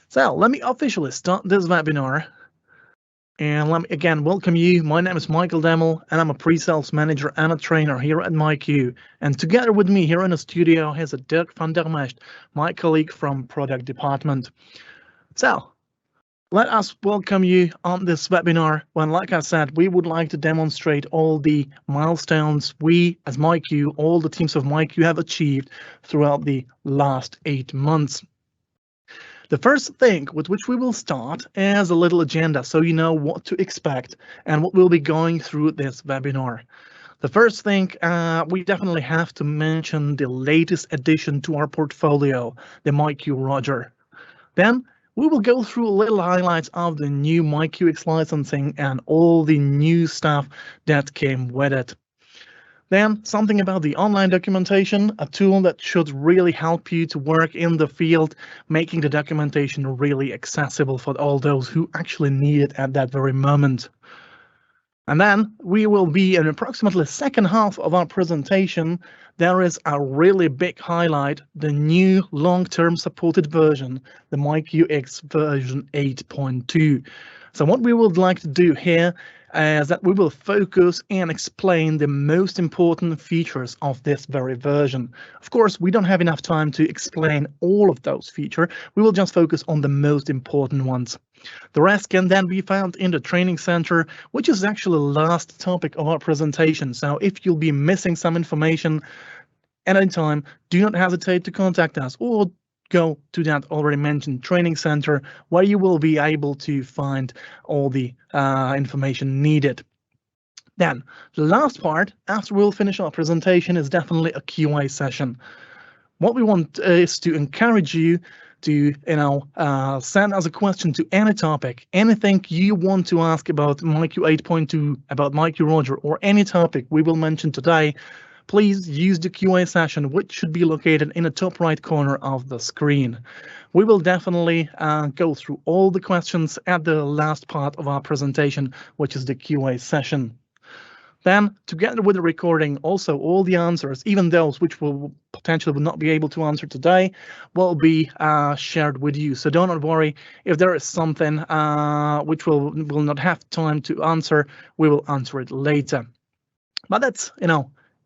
So let me officially start this webinar. And let me again welcome you. My name is Michal Deml, and I'm a pre-sales manager and a trainer here at MyQ. And together with me here in the studio is Dirk van der Mest, my colleague from product department. So let us welcome you on this webinar when, like I said, we would like to demonstrate all the milestones we, as MyQ, all the teams of MyQ have achieved throughout the last 8 months. The first thing with which we will start is a little agenda, so you know what to expect and what we'll be going through this webinar. The first thing, we definitely have to mention the latest addition to our portfolio, the MyQ Roger. Then we will go through a little highlights of the new MyQ X Licensing and all the new stuff that came with it. Then something about the online documentation, a tool that should really help you to work in the field, making the documentation really accessible for all those who actually need it at that very moment. And then we will be in approximately the second half of our presentation. There is a really big highlight, the new long-term supported version, the MyQ X version 8.2. So what we would like to do here is that we will focus and explain the most important features of this very version. Of course, we don't have enough time to explain all of those features. We will just focus on the most important ones. The rest can then be found in the training center, which is actually the last topic of our presentation. So if you'll be missing some information at any time, do not hesitate to contact us or go to that already mentioned training center where you will be able to find all the information needed. Then the last part, after we'll finish our presentation, is definitely a Q&A session. What we want is to encourage you to send us a question to any topic, anything you want to ask about MyQ 8.2, about MyQ Roger, or any topic we will mention today. Please use the Q&A session, which should be located in the top right corner of the screen. We will definitely go through all the questions at the last part of our presentation, which is the Q&A session. Then, together with the recording, also all the answers, even those which will potentially not be able to answer today, will be shared with you. So don't worry if there is something which will not have time to answer, we will answer it later. But that's,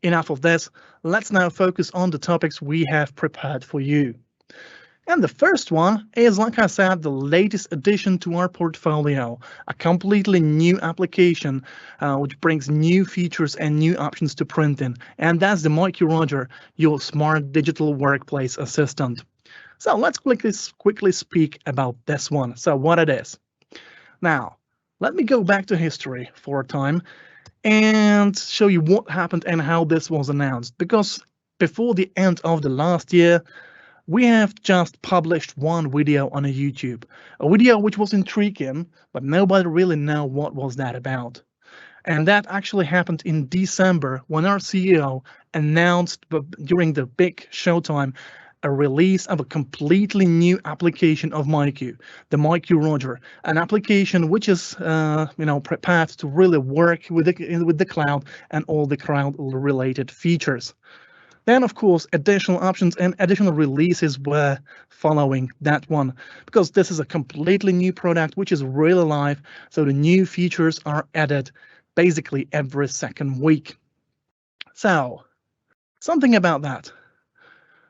enough of this. Let's now focus on the topics we have prepared for you. And the first one is, like I said, the latest addition to our portfolio, a completely new application which brings new features and new options to print in. And that's the MyQ Roger, your smart digital workplace assistant. So let's quickly speak about this one. So what it is. Now, let me go back to history for a time and show you what happened and how this was announced. Because before the end of the last year, we have just published one video on YouTube, a video which was intriguing, but nobody really knew what was that about. And that actually happened in December when our CEO announced during the big showtime a release of a completely new application of MyQ, the MyQ Roger, an application which is, prepared to really work with the cloud and all the cloud-related features. Then, of course, additional options and additional releases were following that one, because this is a completely new product which is really live. So the new features are added basically every second week. So something about that.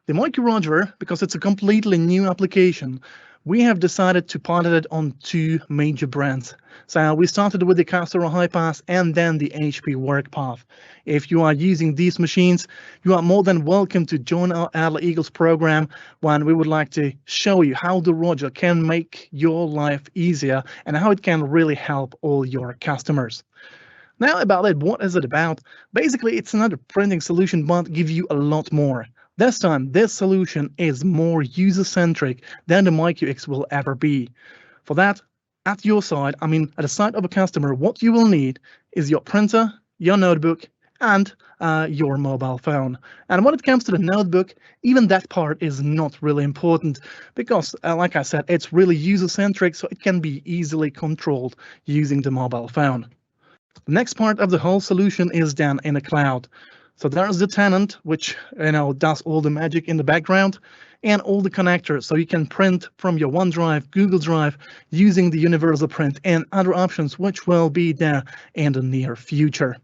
The MyQ Roger, because it's a completely new application, we have decided to pilot it on two major brands. So we started with the Castor HiPass and then the HP WorkPath. If you are using these machines, you are more than welcome to join our Adler Eagles program when we would like to show you how the Roger can make your life easier and how it can really help all your customers. Now about it, what is it about? Basically, it's another printing solution, but give you a lot more. This time, this solution is more user-centric than the MyQ X will ever be. For that, at your side, at the side of a customer, what you will need is your printer, your notebook, and your mobile phone. And when it comes to the notebook, even that part is not really important because, like I said, it's really user-centric, so it can be easily controlled using the mobile phone. The next part of the whole solution is then in the cloud. So there's the tenant, which does all the magic in the background, and all the connectors. So you can print from your OneDrive, Google Drive, using the universal print and other options, which will be there in the near future.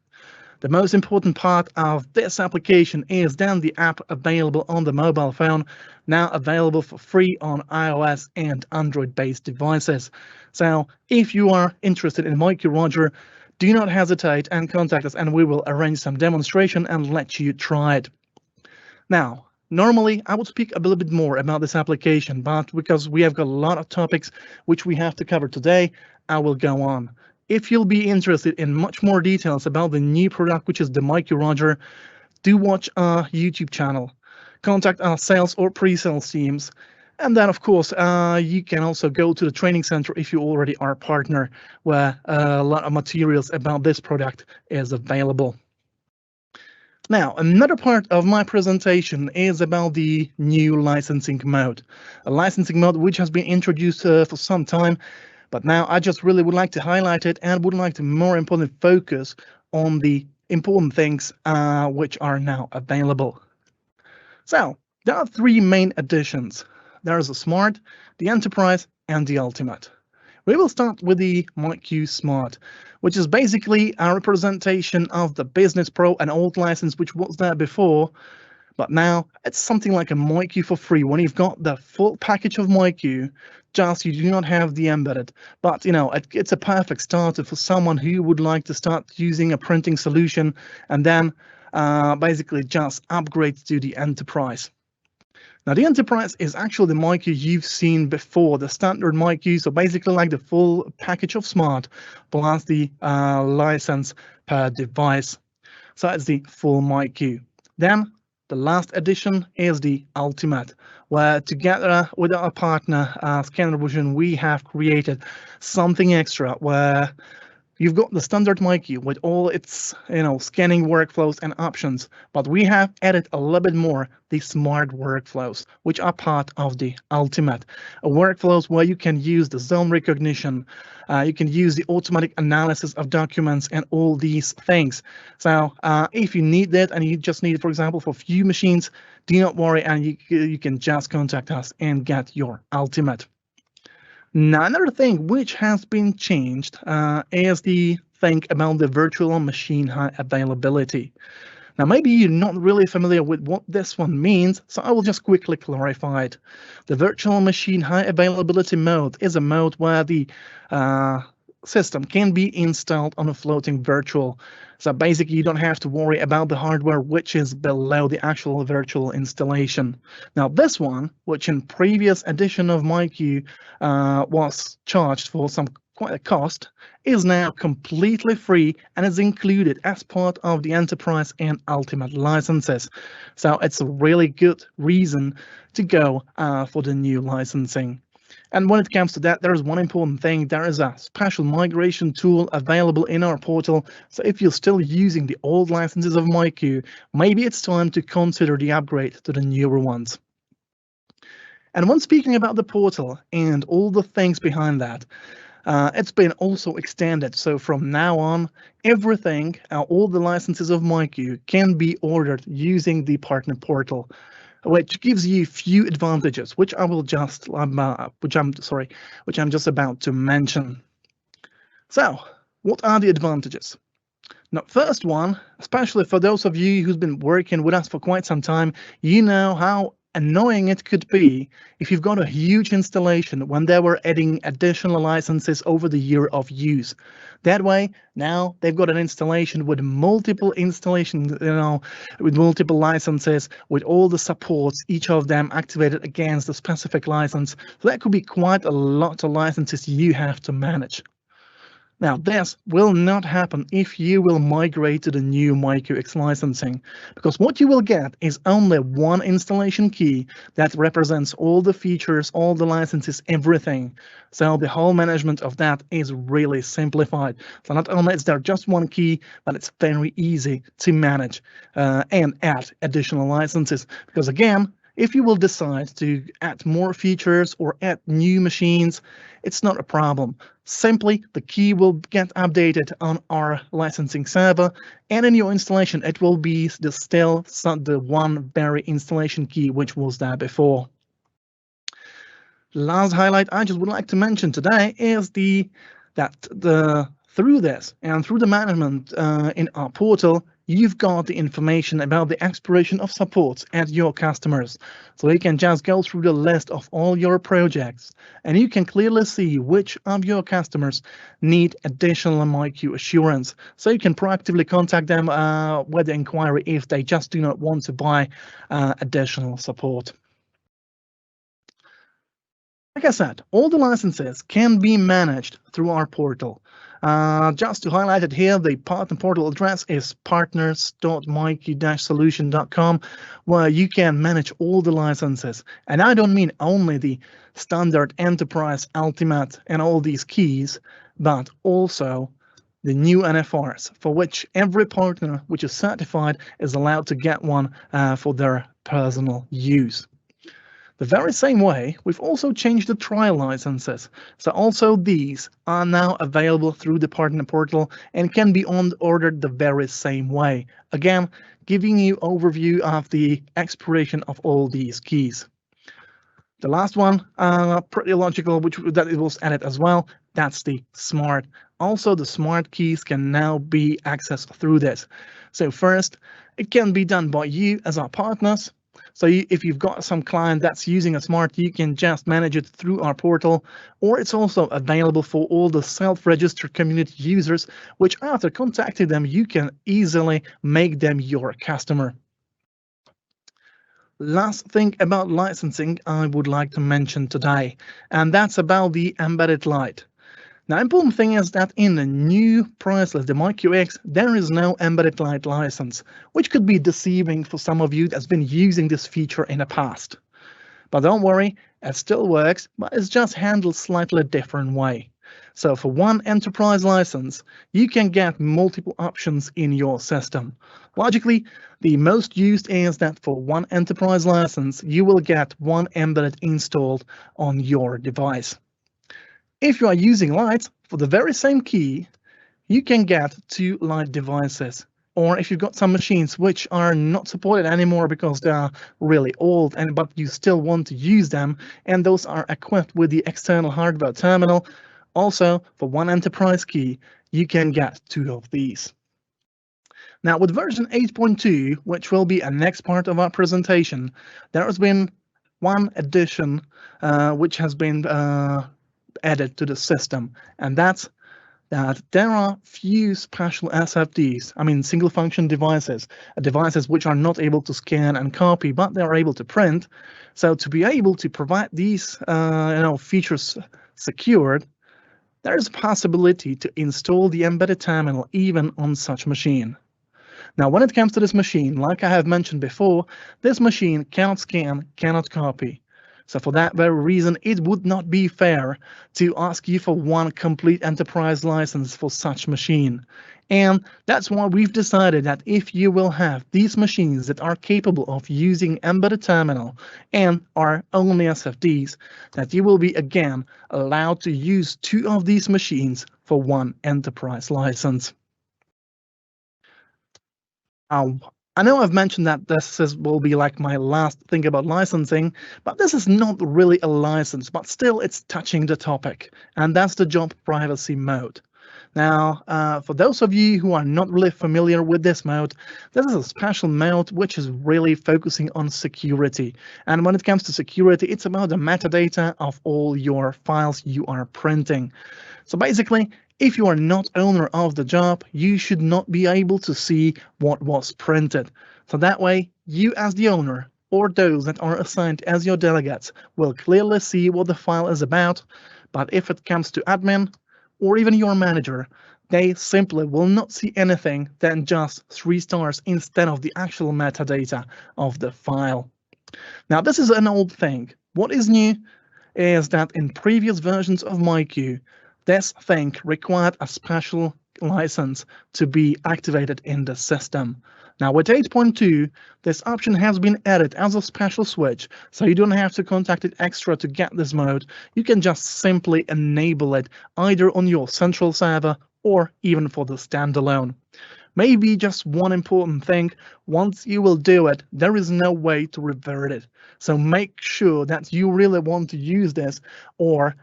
The most important part of this application is then the app available on the mobile phone, now available for free on iOS and Android-based devices. So if you are interested in MyQ Roger, do not hesitate and contact us, and we will arrange some demonstration and let you try it. Now, normally I would speak a little bit more about this application, but because we have got a lot of topics which we have to cover today, I will go on. If you'll be interested in much more details about the new product, which is the MyQ Roger, do watch our YouTube channel. Contact our sales or pre-sales teams. And then, of course, you can also go to the training center if you already are a partner, where a lot of materials about this product is available. Now, another part of my presentation is about the new licensing mode. A licensing mode which has been introduced for some time, but now I just really would like to highlight it and would like to more importantly focus on the important things which are now available. So there are three main additions. There is a Smart, the Enterprise, and the Ultimate. We will start with the MyQ Smart, which is basically a representation of the Business Pro and old license which was there before, but now it's something like a MyQ for free when you've got the full package of MyQ, just you do not have the embedded. But it's a perfect starter for someone who would like to start using a printing solution and then basically just upgrade to the Enterprise. Now, the Enterprise is actually the MyQ you've seen before, the standard MyQ, so basically like the full package of Smart plus the license per device. So it's the full MyQ. Then the last addition is the Ultimate, where together with our partner Scanner Vision, we have created something extra where you've got the standard MyQ with all its scanning workflows and options, but we have added a little bit more, the smart workflows, which are part of the Ultimate. Workflows where you can use the zone recognition, you can use the automatic analysis of documents and all these things. So if you need that and you just need it, for example, for few machines, do not worry, and you can just contact us and get your Ultimate. Now, another thing which has been changed is the thing about the virtual machine high availability. Now, maybe you're not really familiar with what this one means, so I will just quickly clarify it. The virtual machine high availability mode is a mode where the system can be installed on a floating virtual. So basically, you don't have to worry about the hardware which is below the actual virtual installation. Now, this one, which in previous edition of MyQ was charged for quite a cost, is now completely free and is included as part of the Enterprise and Ultimate licenses. So it's a really good reason to go for the new licensing. And when it comes to that, there is one important thing. There is a special migration tool available in our portal. So if you're still using the old licenses of MyQ, maybe it's time to consider the upgrade to the newer ones. And when speaking about the portal and all the things behind that, it's been also extended. So from now on, everything, all the licenses of MyQ can be ordered using the partner portal, which gives you few advantages, which I'm just about to mention. So, what are the advantages? Now, first one, especially for those of you who's been working with us for quite some time, you know how annoying it could be if you've got a huge installation when they were adding additional licenses over the year of use. That way, now they've got an installation with multiple installations, with multiple licenses, with all the supports, each of them activated against a specific license. So that could be quite a lot of licenses you have to manage. Now, this will not happen if you will migrate to the new MyQ X licensing, because what you will get is only one installation key that represents all the features, all the licenses, everything. So the whole management of that is really simplified. So not only is there just one key, but it's very easy to manage and add additional licenses, because again, if you will decide to add more features or add new machines, it's not a problem. Simply, the key will get updated on our licensing server, and in your installation, it will be still the one very installation key which was there before. Last highlight I just would like to mention today is through this and through the management in our portal, you've got the information about the expiration of support at your customers. So you can just go through the list of all your projects, and you can clearly see which of your customers need additional MyQ assurance. So you can proactively contact them with the inquiry if they just do not want to buy additional support. Like I said, all the licenses can be managed through our portal. Just to highlight it here, the partner portal address is partners.myq-solution.com, where you can manage all the licenses. And I don't mean only the standard enterprise, ultimate, and all these keys, but also the new NFRs, for which every partner which is certified is allowed to get one for their personal use. The very same way, we've also changed the trial licenses. So also these are now available through the partner portal and can be ordered the very same way. Again, giving you overview of the expiration of all these keys. The last one, pretty logical, that it was added as well, that's the smart. Also, the smart keys can now be accessed through this. So first, it can be done by you as our partners. So if you've got some client that's using a smart, you can just manage it through our portal, or it's also available for all the self-registered community users, which after contacting them, you can easily make them your customer. Last thing about licensing I would like to mention today, and that's about the embedded light. Now, important thing is that in the new price list, the MyQ X, there is no embedded light license, which could be deceiving for some of you that's been using this feature in the past. But don't worry, it still works, but it's just handled slightly different way. So for one enterprise license, you can get multiple options in your system. Logically, the most used is that for one enterprise license, you will get one embedded installed on your device. If you are using lights, for the very same key, you can get 2 light devices. Or if you've got some machines which are not supported anymore because they are really old, but you still want to use them, and those are equipped with the external hardware terminal, also for one enterprise key, you can get 2 of these. Now with version 8.2, which will be a next part of our presentation, there has been one addition which has been added to the system, and that's that there are few special SFDs, I mean single function devices which are not able to scan and copy, but they are able to print. So to be able to provide these features secured, there is a possibility to install the embedded terminal even on such machine. Now when it comes to this machine, like I have mentioned before, this machine cannot scan, cannot copy. So for that very reason, it would not be fair to ask you for one complete enterprise license for such machine. And that's why we've decided that if you will have these machines that are capable of using embedded terminal and are only SFDs, that you will be again allowed to use 2 of these machines for one enterprise license. I know I've mentioned that this will be like my last thing about licensing, but this is not really a license, but still it's touching the topic, and that's the job privacy mode. Now, for those of you who are not really familiar with this mode, this is a special mode which is really focusing on security. And when it comes to security, it's about the metadata of all your files you are printing. So basically, if you are not owner of the job, you should not be able to see what was printed. So that way, you as the owner or those that are assigned as your delegates will clearly see what the file is about. But if it comes to admin or even your manager, they simply will not see anything than just 3 stars instead of the actual metadata of the file. Now, this is an old thing. What is new is that in previous versions of MyQ, this thing required a special license to be activated in the system. Now with 8.2, this option has been added as a special switch, so you don't have to contact it extra to get this mode. You can just simply enable it either on your central server or even for the standalone. Maybe just one important thing, once you will do it, there is no way to revert it. So make sure that you really want to use this, or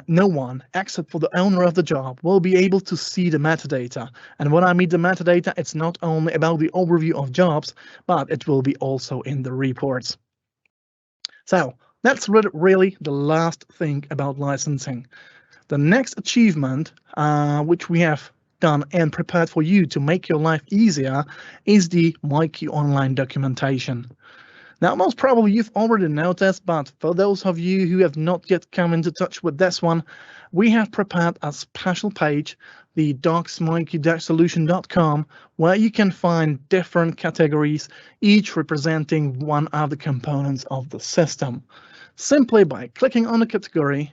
no one except for the owner of the job will be able to see the metadata. And when I mean the metadata, it's not only about the overview of jobs, but it will be also in the reports. So that's really the last thing about licensing. The next achievement, which we have done and prepared for you to make your life easier, is the MyQ Online Documentation. Now, most probably you've already noticed, but for those of you who have not yet come into touch with this one, we have prepared a special page, the docs.myqsolution.com, where you can find different categories, each representing one of the components of the system. Simply by clicking on the category,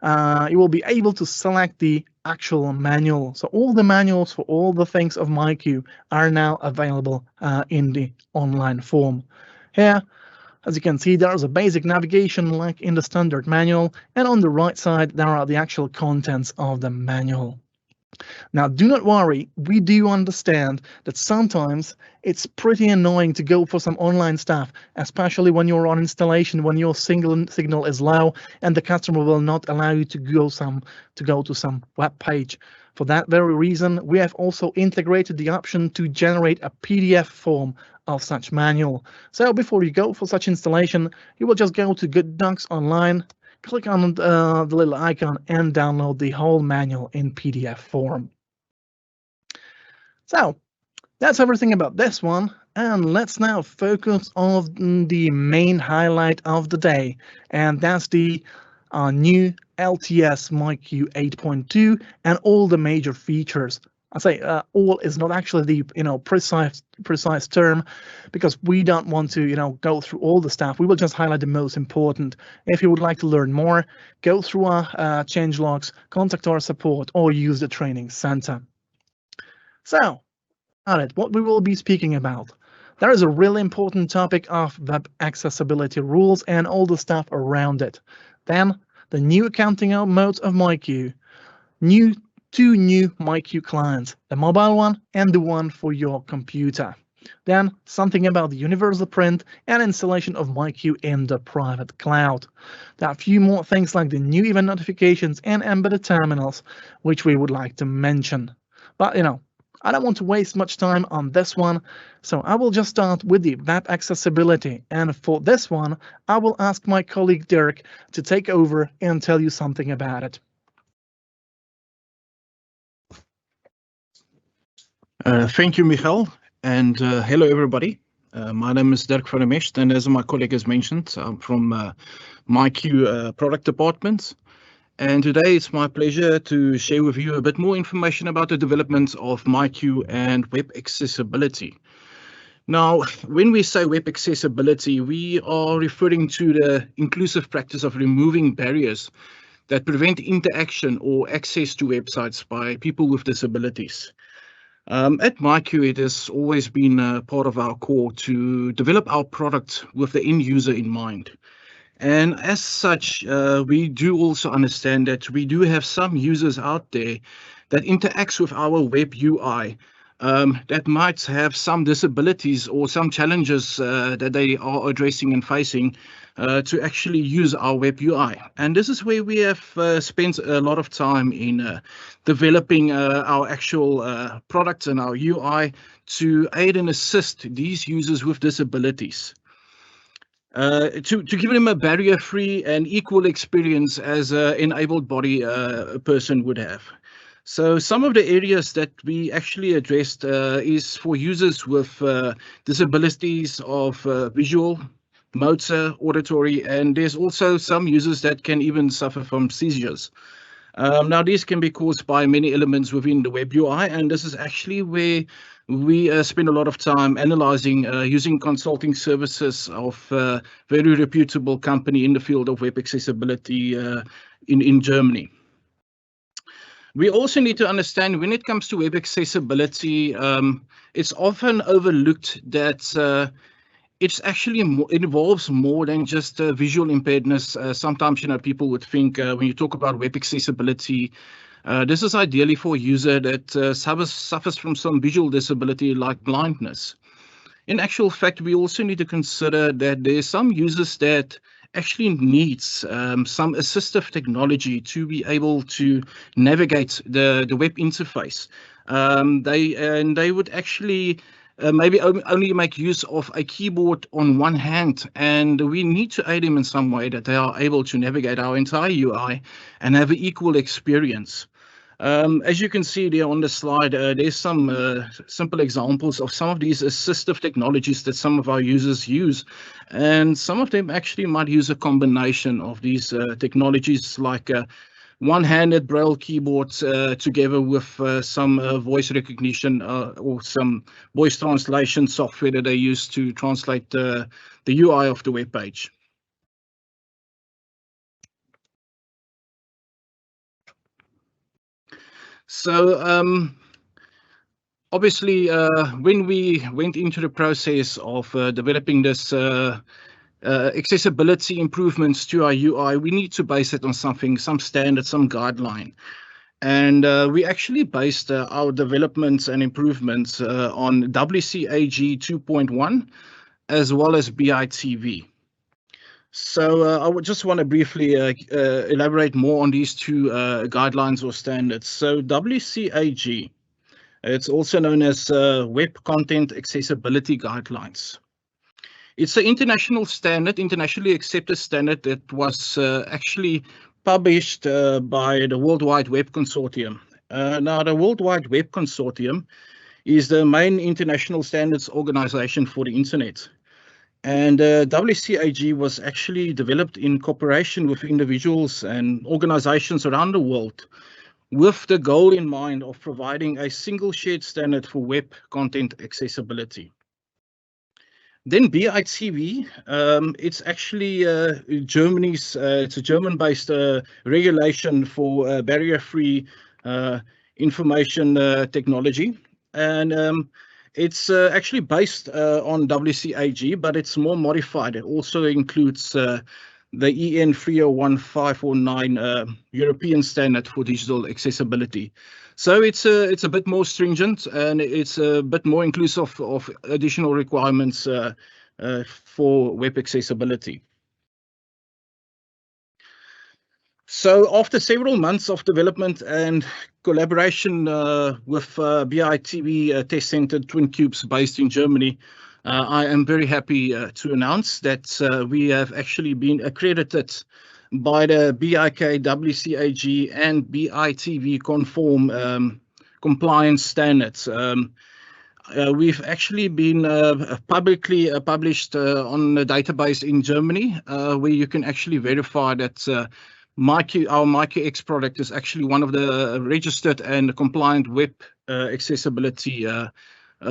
you will be able to select the actual manual. So all the manuals for all the things of MyQ are now available in the online form. Here, as you can see, there is a basic navigation like in the standard manual, and on the right side, there are the actual contents of the manual. Now, do not worry, we do understand that sometimes it's pretty annoying to go for some online stuff, especially when you're on installation, when your signal is low and the customer will not allow you to go to some web page. For that very reason, we have also integrated the option to generate a PDF form of such manual. So before you go for such installation, you will just go to Good Docs Online, click on the little icon and download the whole manual in PDF form. So that's everything about this one, and let's now focus on the main highlight of the day, and that's the new LTS MyQ 8.2 and all the major features. I say all is not actually the precise term, because we don't want to go through all the stuff. We will just highlight the most important. If you would like to learn more, go through our change logs, contact our support, or use the training center. So, what we will be speaking about. There is a really important topic of web accessibility rules and all the stuff around it. Then the new accounting modes of MyQ, two new MyQ clients, the mobile one and the one for your computer. Then something about the universal print and installation of MyQ in the private cloud. There are a few more things like the new event notifications and embedded terminals, which we would like to mention. But I don't want to waste much time on this one, so I will just start with the web accessibility. And for this one, I will ask my colleague Dirk to take over and tell you something about it. Thank you, Michal, and hello, everybody. My name is Dirk van der Mest, and as my colleague has mentioned, I'm from MyQ Product Department. And today it's my pleasure to share with you a bit more information about the developments of MyQ and web accessibility. Now, when we say web accessibility, we are referring to the inclusive practice of removing barriers that prevent interaction or access to websites by people with disabilities. At MyQ, it has always been part of our core to develop our product with the end user in mind. And as such, we do also understand that we do have some users out there that interacts with our web UI that might have some disabilities or some challenges that they are addressing and facing to actually use our web UI. And this is where we have spent a lot of time in developing our actual products and our UI to aid and assist these users with disabilities. To give them a barrier-free and equal experience as an enabled body a person would have. So some of the areas that we actually addressed is for users with disabilities of visual, motor, auditory, and there's also some users that can even suffer from seizures. Now, these can be caused by many elements within the web UI, and this is actually where we spend a lot of time analyzing using consulting services of a very reputable company in the field of web accessibility in Germany. We also need to understand when it comes to web accessibility, it's often overlooked that it's actually it involves more than just visual impairedness. Sometimes, people would think when you talk about web accessibility, this is ideally for a user that suffers from some visual disability like blindness. In actual fact, we also need to consider that there's some users that actually needs some assistive technology to be able to navigate the web interface. They would actually maybe only make use of a keyboard on one hand, and we need to aid them in some way that they are able to navigate our entire UI and have an equal experience. As you can see there on the slide, there's some simple examples of some of these assistive technologies that some of our users use. And some of them actually might use a combination of these technologies like one-handed braille keyboards together with some voice recognition or some voice translation software that they use to translate the UI of the web page. So obviously, when we went into the process of developing this accessibility improvements to our UI, we need to base it on something, some standard, some guideline. And we actually based our developments and improvements on WCAG 2.1 as well as BITV. So I would just want to briefly elaborate more on these two guidelines or standards. So WCAG, it's also known as Web Content Accessibility Guidelines. It's an international standard, internationally accepted standard that was actually published by the World Wide Web Consortium. Now, the World Wide Web Consortium is the main international standards organization for the internet. And WCAG was actually developed in cooperation with individuals and organizations around the world with the goal in mind of providing a single shared standard for web content accessibility. Then BITV, it's actually Germany's, it's a German-based regulation for barrier-free information technology. And it's actually based on WCAG, but it's more modified. It also includes the EN 301549 European standard for digital accessibility. So it's a bit more stringent and it's a bit more inclusive of additional requirements for web accessibility. So after several months of development and collaboration with BITV Test Center Twin Cubes based in Germany, I am very happy to announce that we have actually been accredited by the BIK, WCAG and BITV conform compliance standards. We've actually been publicly published on a database in Germany where you can actually verify that our MyQ X product is actually one of the registered and compliant web accessibility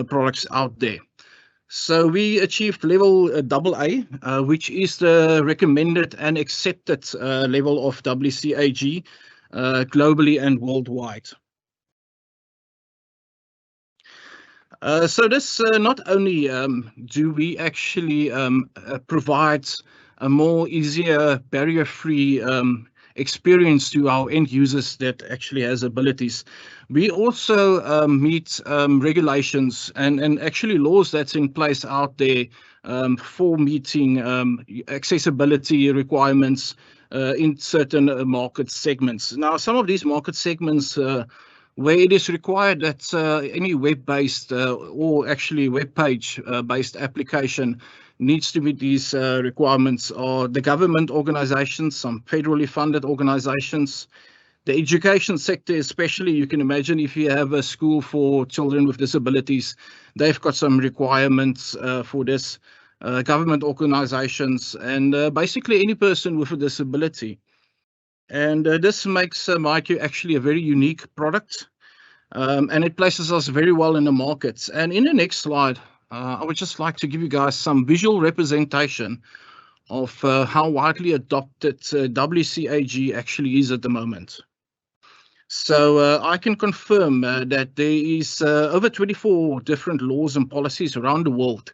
products out there. So we achieved level AA, which is the recommended and accepted level of WCAG globally and worldwide. So this not only do we actually provide a more easier barrier-free experience to our end users that actually has abilities. We also meet regulations and actually laws that's in place out there for meeting accessibility requirements in certain market segments. Now, some of these market segments where it is required that any web-based or actually web page-based application needs to meet these requirements are the government organizations, some federally funded organizations, the education sector especially. You can imagine if you have a school for children with disabilities, they've got some requirements for this, government organizations, and basically any person with a disability. And this makes MyQ actually a very unique product, and it places us very well in the markets. And in the next slide, I would just like to give you guys some visual representation of how widely adopted WCAG actually is at the moment. So I can confirm that there is over 24 different laws and policies around the world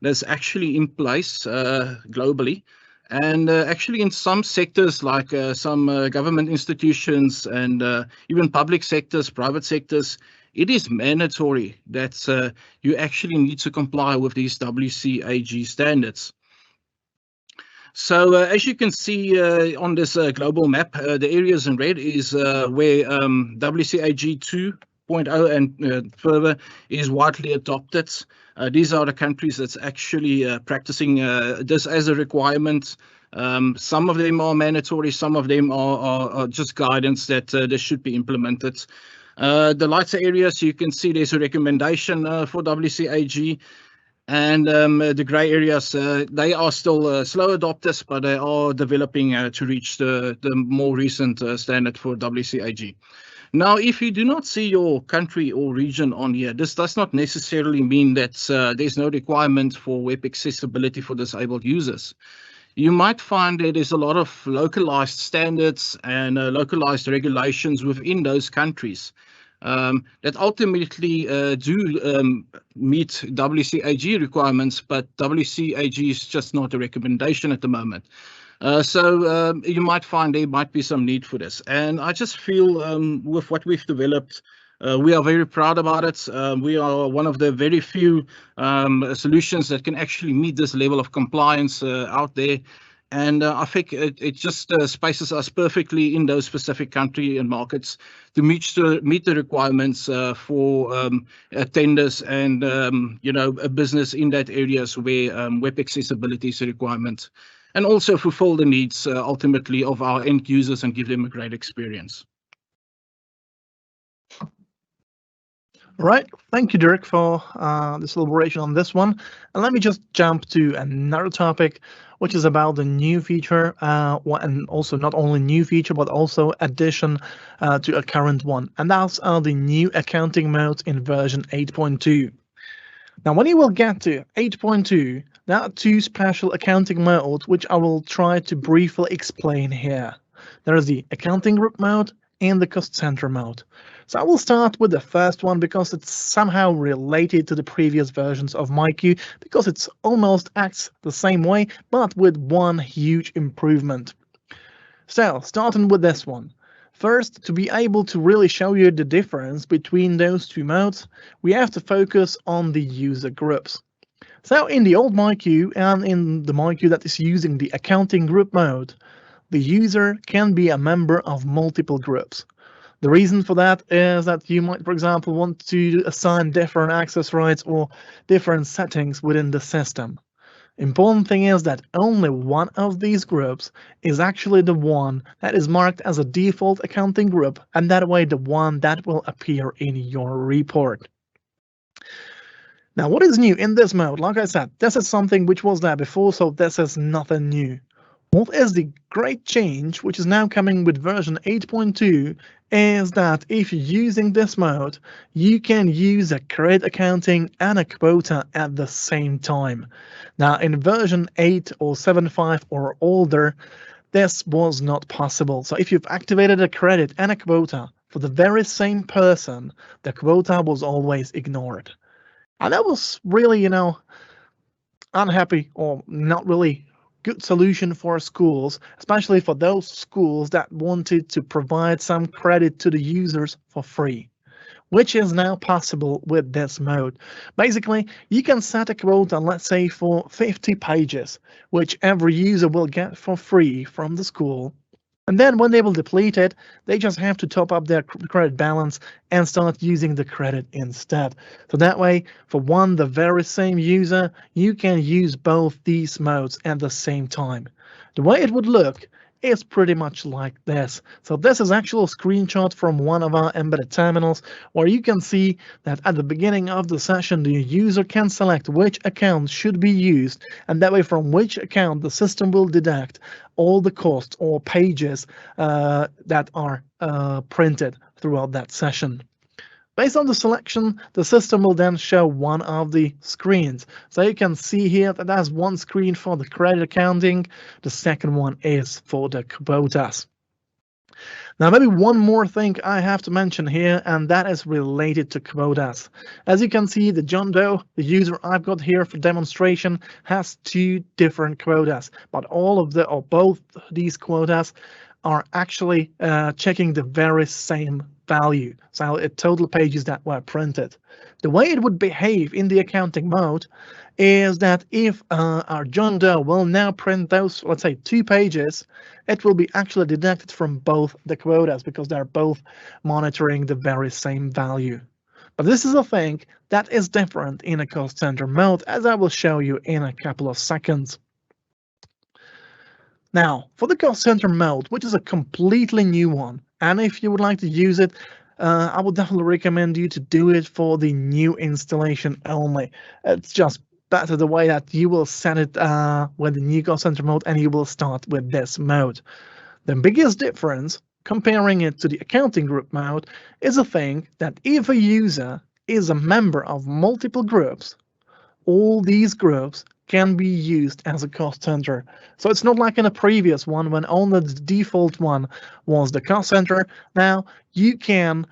that's actually in place globally. And actually in some sectors, like some government institutions and even public sectors, private sectors, it is mandatory that you actually need to comply with these WCAG standards. So as you can see on this global map, the areas in red is where WCAG 2.0 and further is widely adopted. These are the countries that's actually practicing this as a requirement. Some of them are mandatory, some of them are just guidance that this should be implemented. The lighter areas, you can see there's a recommendation for WCAG. And the gray areas, they are still slow adopters, but they are developing to reach the more recent standard for WCAG. Now, if you do not see your country or region on here, this does not necessarily mean that there's no requirement for web accessibility for disabled users. You might find that there's a lot of localized standards and localized regulations within those countries that ultimately do meet WCAG requirements, but WCAG is just not a recommendation at the moment. So you might find there might be some need for this. And I just feel with what we've developed, we are very proud about it. We are one of the very few solutions that can actually meet this level of compliance out there. And I think it just spaces us perfectly in those specific country and markets to meet the requirements for tenders and a business in that areas where web accessibility is a requirement, and also fulfill the needs ultimately of our end users and give them a great experience. Right, thank you, Dirk, for this elaboration on this one. And let me just jump to another topic, which is about the new feature, and also not only new feature, but also addition to a current one. And that's the new accounting modes in version 8.2. Now, when you will get to 8.2, there are two special accounting modes, which I will try to briefly explain here. There is the accounting group mode and the cost center mode. So I will start with the first one because it's somehow related to the previous versions of MyQ, because it almost acts the same way, but with one huge improvement. So starting with this one. First, to be able to really show you the difference between those two modes, we have to focus on the user groups. So in the old MyQ and in the MyQ that is using the accounting group mode, the user can be a member of multiple groups. The reason for that is that you might, for example, want to assign different access rights or different settings within the system. Important thing is that only one of these groups is actually the one that is marked as a default accounting group, and that way the one that will appear in your report. Now, what is new in this mode? Like I said, this is something which was there before, so this is nothing new. What is the great change, which is now coming with version 8.2, is that if you're using this mode, you can use a credit accounting and a quota at the same time. Now, in version 8 or 7.5 or older, this was not possible. So if you've activated a credit and a quota for the very same person, the quota was always ignored. And that was really, unhappy or not really good solution for schools, especially for those schools that wanted to provide some credit to the users for free, which is now possible with this mode. Basically, you can set a quota, let's say for 50 pages, which every user will get for free from the school. And then when they will deplete it, they just have to top up their credit balance and start using the credit instead. So that way, for the very same user, you can use both these modes at the same time. The way it would look is pretty much like this. So this is actually a screenshot from one of our embedded terminals, where you can see that at the beginning of the session, the user can select which account should be used, and that way from which account the system will deduct all the costs or pages that are printed throughout that session. Based on the selection, the system will then show one of the screens. So you can see here that there's one screen for the credit accounting. The second one is for the quotas. Now, maybe one more thing I have to mention here, and that is related to quotas. As you can see, the John Doe, the user I've got here for demonstration, has 2 different quotas, but both these quotas are actually checking the very same value. So total pages that were printed. The way it would behave in the accounting mode is that if our John Doe will now print those, let's say, 2 pages, it will be actually deducted from both the quotas because they're both monitoring the very same value. But this is a thing that is different in a cost center mode, as I will show you in a couple of seconds. Now, for the cost center mode, which is a completely new one, and if you would like to use it, I would definitely recommend you to do it for the new installation only. It's just better the way that you will set it with the new cost center mode, and you will start with this mode. The biggest difference, comparing it to the accounting group mode, is a thing that if a user is a member of multiple groups, all these groups can be used as a cost center. So it's not like in a previous one when only the default one was the cost center. Now you can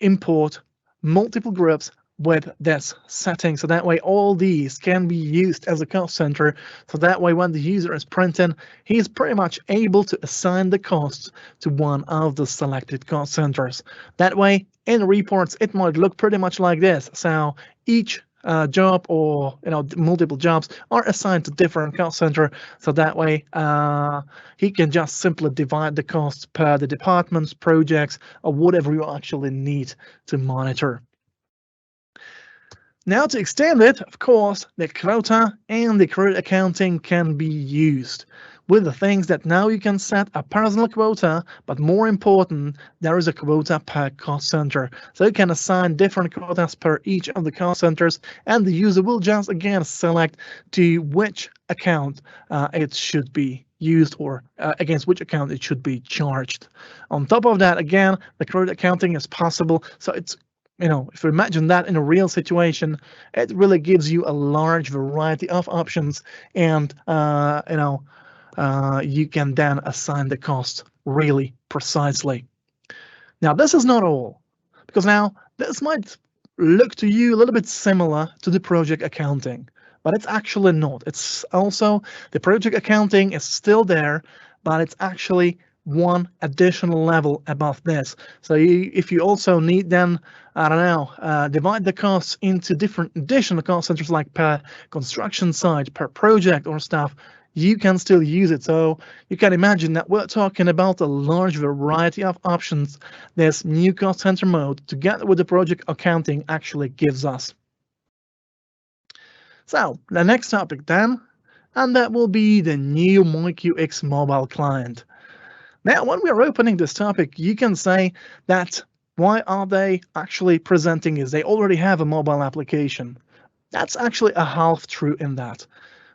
import multiple groups with this setting, so that way all these can be used as a cost center. So that way when the user is printing, he's pretty much able to assign the costs to one of the selected cost centers. That way in reports it might look pretty much like this. So each job, or multiple jobs, are assigned to different cost center, so that way he can just simply divide the costs per the departments, projects, or whatever you actually need to monitor. Now, to extend it, of course, the quota and the credit accounting can be used with the things that now you can set a personal quota, but more important, there is a quota per cost center. So you can assign different quotas per each of the cost centers, and the user will just again select to which account it should be used, or against which account it should be charged. On top of that, again, the credit accounting is possible. So it's, if you imagine that in a real situation, it really gives you a large variety of options, and you can then assign the cost really precisely. Now, this is not all, because now this might look to you a little bit similar to the project accounting, but it's actually not. It's also, the project accounting is still there, but it's actually one additional level above this. So if you also need then, divide the costs into different additional cost centers, like per construction site, per project or stuff, you can still use it. So you can imagine that we're talking about a large variety of options this new cost center mode, together with the project accounting, actually gives us. So the next topic then, and that will be the new MyQ X Mobile client. Now, when we're opening this topic, you can say that why are they actually presenting is they already have a mobile application. That's actually a half true in that.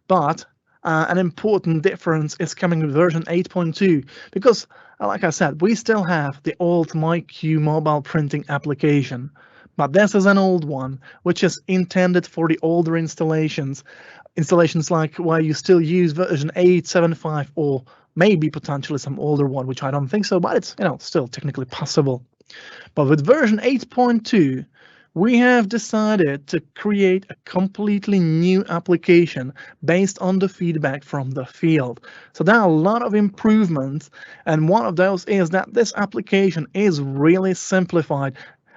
But an important difference is coming with version 8.2, because, like I said, we still have the old MyQ mobile printing application. But this is an old one, which is intended for the older installations like where you still use version 8.7.5, or maybe potentially some older one, which I don't think so, but it's still technically possible. But with version 8.2, we have decided to create a completely new application based on the feedback from the field. So there are a lot of improvements, and one of those is that this application is really simplified,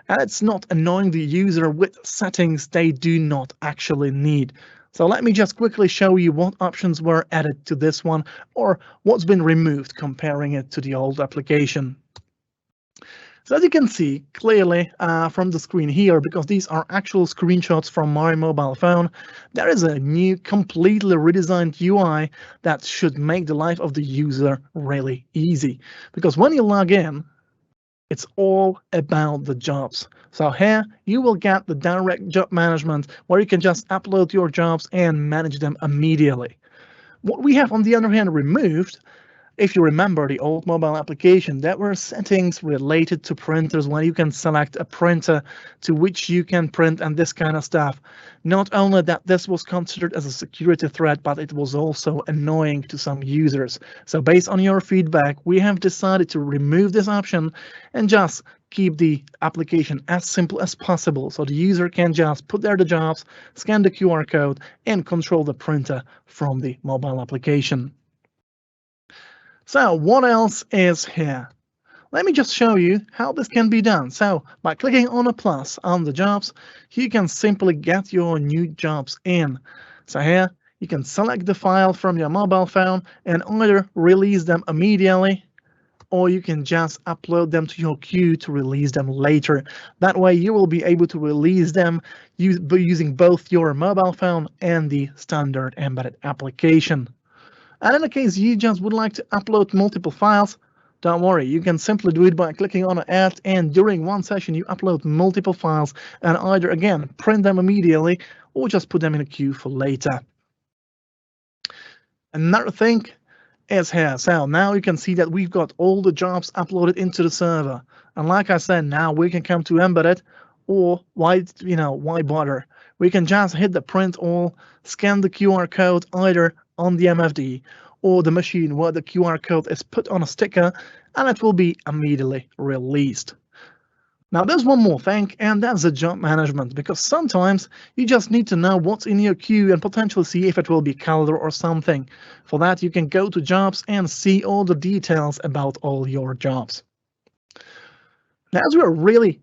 and it's not annoying the user with settings they do not actually need. So let me just quickly show you what options were added to this one, or what's been removed comparing it to the old application. So as you can see clearly from the screen here, because these are actual screenshots from my mobile phone, there is a new completely redesigned UI that should make the life of the user really easy. Because when you log in, it's all about the jobs. So here you will get the direct job management, where you can just upload your jobs and manage them immediately. What we have on the other hand removed if you remember the old mobile application, there were settings related to printers when you can select a printer to which you can print and this kind of stuff. Not only that this was considered as a security threat, but it was also annoying to some users. So based on your feedback, we have decided to remove this option and just keep the application as simple as possible so the user can just put there the jobs, scan the QR code, and control the printer from the mobile application. So what else is here? Let me just show you how this can be done. So by clicking on a plus on the jobs, you can simply get your new jobs in. So here you can select the file from your mobile phone and either release them immediately, or you can just upload them to your queue to release them later. That way you will be able to release them using both your mobile phone and the standard embedded application. And in the case you just would like to upload multiple files, don't worry, you can simply do it by clicking on an ad, and during one session you upload multiple files and either again print them immediately or just put them in a queue for later. Another thing is here. So now you can see that we've got all the jobs uploaded into the server. And like I said, now we can come to embedded, or why bother? We can just hit the print all, scan the QR code either on the MFD or the machine where the QR code is put on a sticker, and it will be immediately released. Now there's one more thing, and that's the job management, because sometimes you just need to know what's in your queue and potentially see if it will be calendar or something. For that, you can go to jobs and see all the details about all your jobs. Now, as we're really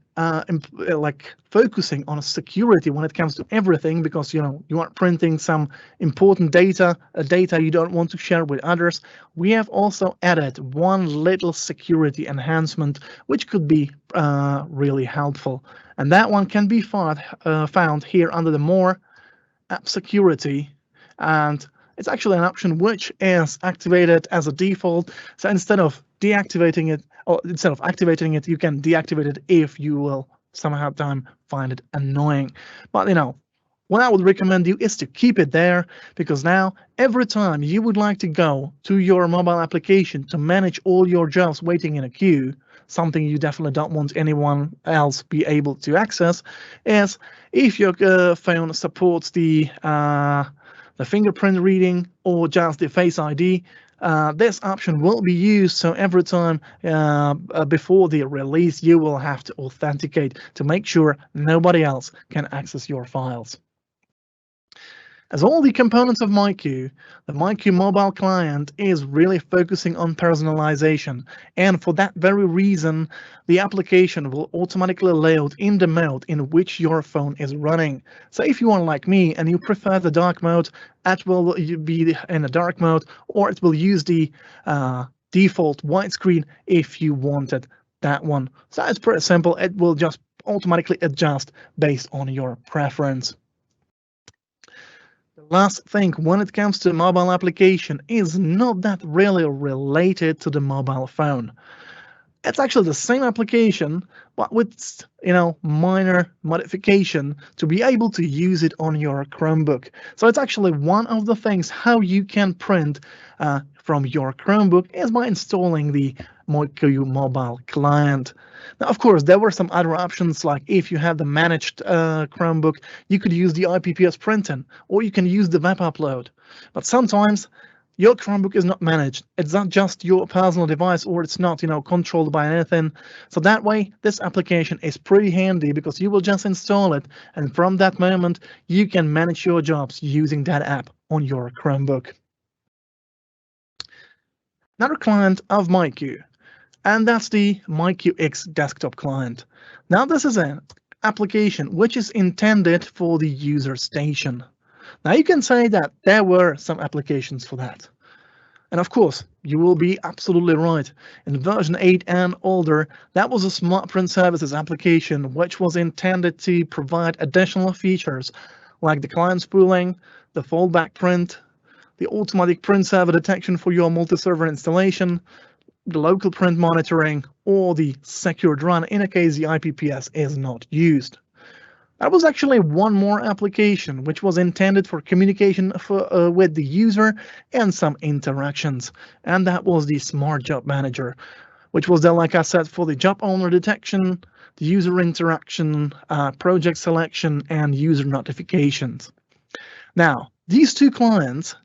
focusing on security when it comes to everything, because you are printing some important data you don't want to share with others, we have also added one little security enhancement which could be really helpful, and that one can be found here under the More App Security, and it's actually an option which is activated as a default. So instead of activating it, you can deactivate it if you will somehow find it annoying. But what I would recommend you is to keep it there, because now every time you would like to go to your mobile application to manage all your jobs waiting in a queue, something you definitely don't want anyone else be able to access, is if your phone supports the fingerprint reading or just the Face ID, this option will be used. So every time before the release, you will have to authenticate to make sure nobody else can access your files. As all the components of MyQ, the MyQ Mobile Client is really focusing on personalization, and for that very reason, the application will automatically load in the mode in which your phone is running. So if you are like me and you prefer the dark mode, it will be in a dark mode, or it will use the default widescreen if you wanted that one. So it's pretty simple. It will just automatically adjust based on your preference. Last thing when it comes to mobile application is not that really related to the mobile phone. It's actually the same application, but with minor modification to be able to use it on your Chromebook. So it's actually one of the things how you can print from your Chromebook is by installing the MyQ Mobile Client. Now, of course, there were some other options, like if you have the managed Chromebook, you could use the IPPS printing, or you can use the web upload. But sometimes your Chromebook is not managed. It's not just your personal device, or it's not, controlled by anything. So that way, this application is pretty handy, because you will just install it, and from that moment, you can manage your jobs using that app on your Chromebook. Another client of MyQ, and that's the MyQ X Desktop Client. Now, this is an application which is intended for the user station. Now, you can say that there were some applications for that. And of course, you will be absolutely right. In version 8 and older, that was a Smart Print Services application which was intended to provide additional features like the client spooling, the fallback print, the automatic print server detection for your MultiServer installation, the local print monitoring, or the secured run in a case the IPPS is not used. There was actually one more application which was intended for communication with the user and some interactions, and that was the Smart Job Manager, which was then, like I said, for the job owner detection, the user interaction, project selection, and user notifications. Now, these two clients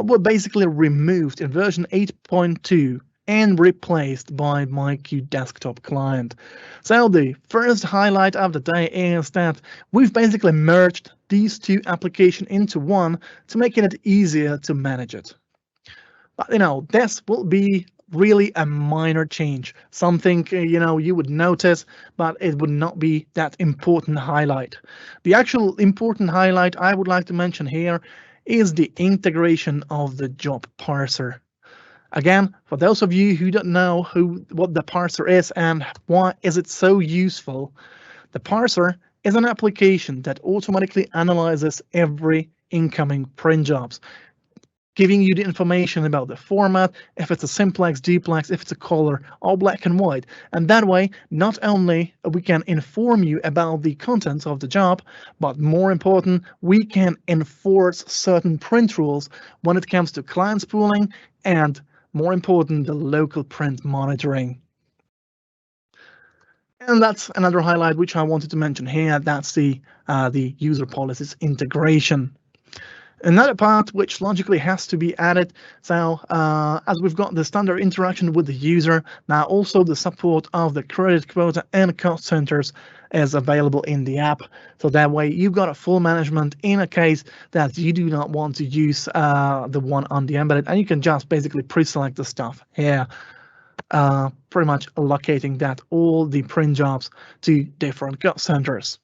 were basically removed in version 8.2 and replaced by MyQ Desktop Client. So the first highlight of the day is that we've basically merged these two applications into one to make it easier to manage it. But this will be really a minor change, something you would notice, but it would not be that important highlight. The actual important highlight I would like to mention here is the integration of the job parser. Again, for those of you who don't know what the parser is and why is it so useful, the parser is an application that automatically analyzes every incoming print jobs, giving you the information about the format, if it's a simplex, duplex, if it's a color, all black and white. And that way, not only we can inform you about the contents of the job, but more important, we can enforce certain print rules when it comes to client spooling and, more important, the local print monitoring. And that's another highlight which I wanted to mention here. That's the user policies integration. Another part which logically has to be added, so as we've got the standard interaction with the user, now also the support of the credit quota and cost centers is available in the app. So that way you've got a full management in a case that you do not want to use the one on the embedded, and you can just basically pre-select the stuff here, pretty much allocating that all the print jobs to different cost centers.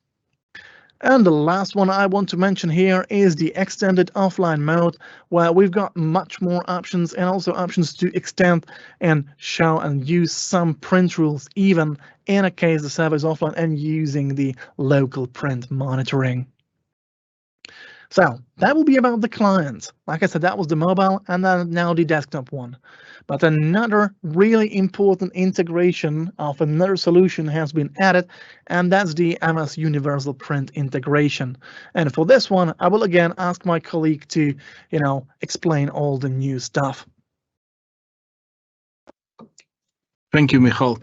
And the last one I want to mention here is the extended offline mode, where we've got much more options and also options to extend and show and use some print rules, even in a case the server is offline and using the local print monitoring. So that will be about the client. Like I said, that was the mobile and then now the desktop one. But another really important integration of another solution has been added, and that's the MS Universal Print integration. And for this one, I will again ask my colleague to, explain all the new stuff. Thank you, Michal.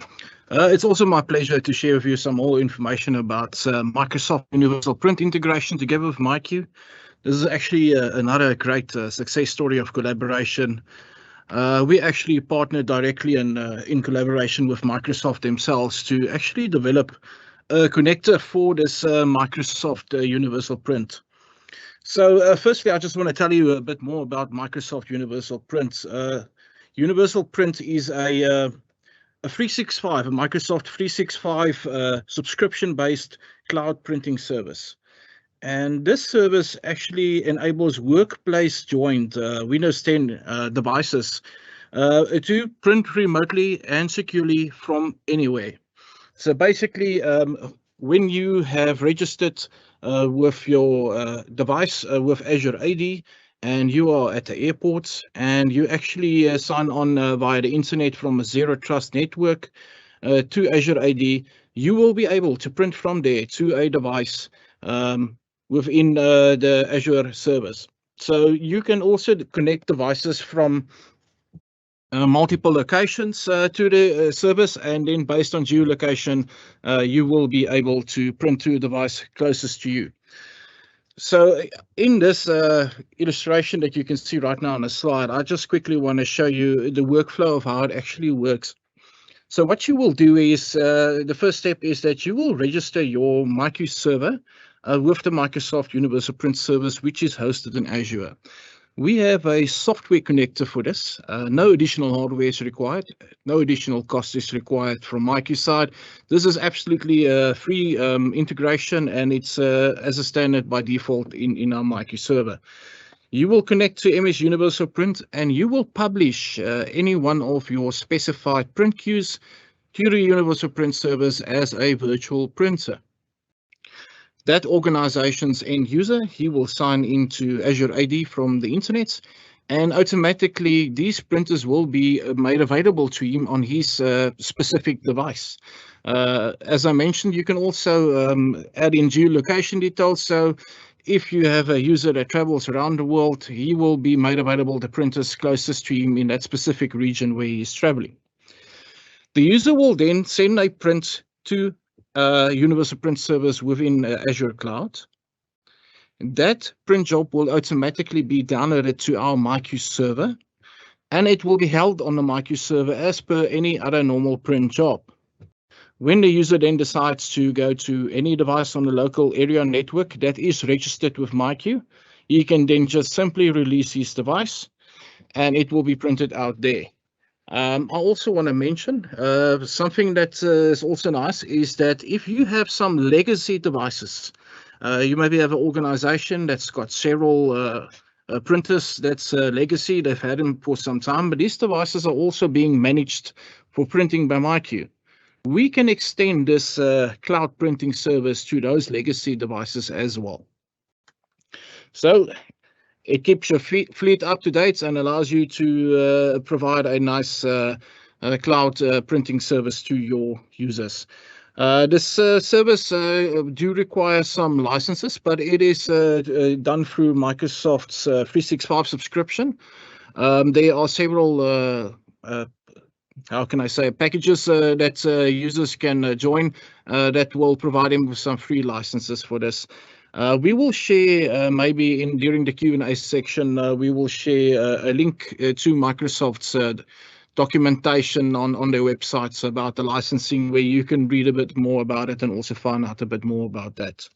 It's also my pleasure to share with you some more information about Microsoft Universal Print integration together with MyQ. This is actually another great success story of collaboration. We actually partnered directly and in collaboration with Microsoft themselves to actually develop a connector for this Microsoft Universal Print. So firstly, I just want to tell you a bit more about Microsoft Universal Print. Universal Print is a 365, a Microsoft 365 subscription-based cloud printing service. And this service actually enables workplace joined Windows 10 devices to print remotely and securely from anywhere. So basically, when you have registered with your device with Azure AD, and you are at the airport and you actually sign on via the internet from a Zero Trust network to Azure AD, you will be able to print from there to a device within the Azure service. So you can also connect devices from multiple locations to the service, and then based on geolocation, you will be able to print to a device closest to you. So in this illustration that you can see right now on the slide, I just quickly want to show you the workflow of how it actually works. So what you will do is, the first step is that you will register your MyQ server with the Microsoft Universal Print service, which is hosted in Azure. We have a software connector for this. No additional hardware is required. No additional cost is required from MyQ side. This is absolutely a free integration, and it's as a standard by default in our MyQ server. You will connect to MS Universal Print, and you will publish any one of your specified print queues to the Universal Print service as a virtual printer. That organization's end user, he will sign into Azure AD from the internet, and automatically these printers will be made available to him on his specific device. As I mentioned, you can also add in geolocation details. So if you have a user that travels around the world, he will be made available the printers closest to him in that specific region where he is traveling. The user will then send a print to Universal Print Service within Azure Cloud. That print job will automatically be downloaded to our MyQ server, and it will be held on the MyQ server as per any other normal print job. When the user then decides to go to any device on the local area network that is registered with MyQ, he can then just simply release his device and it will be printed out there. I also want to mention something that is also nice is that if you have some legacy devices, you maybe have an organization that's got several printers that's legacy, they've had them for some time, but these devices are also being managed for printing by MyQ. We can extend this cloud printing service to those legacy devices as well. So it keeps your fleet up to date and allows you to provide a nice cloud printing service to your users. This service do require some licenses, but it is done through Microsoft's 365 subscription. There are several how can I say, packages that users can join that will provide them with some free licenses for this. We will share maybe during the Q&A section, we will share a link to Microsoft's documentation on their websites about the licensing, where you can read a bit more about it and also find out a bit more about that.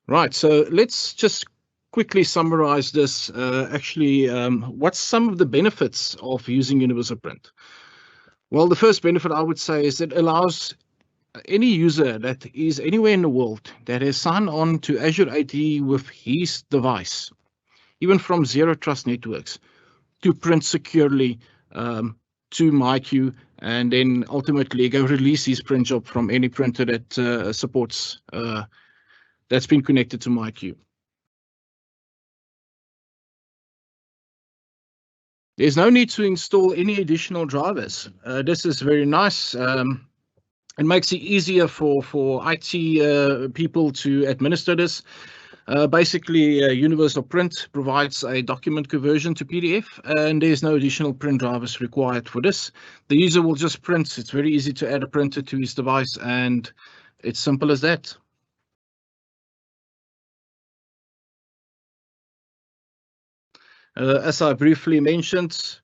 Right, so let's just quickly summarize this. What's some of the benefits of using Universal Print? Well, the first benefit I would say is it allows any user that is anywhere in the world that has signed on to Azure AD with his device, even from Zero Trust networks, to print securely to MyQ, and then ultimately go release his print job from any printer that supports that's been connected to MyQ. There's no need to install any additional drivers. This is very nice. It makes it easier for IT people to administer this. Basically, Universal Print provides a document conversion to PDF, and there's no additional print drivers required for this. The user will just print. It's very easy to add a printer to his device, and it's simple as that. As I briefly mentioned,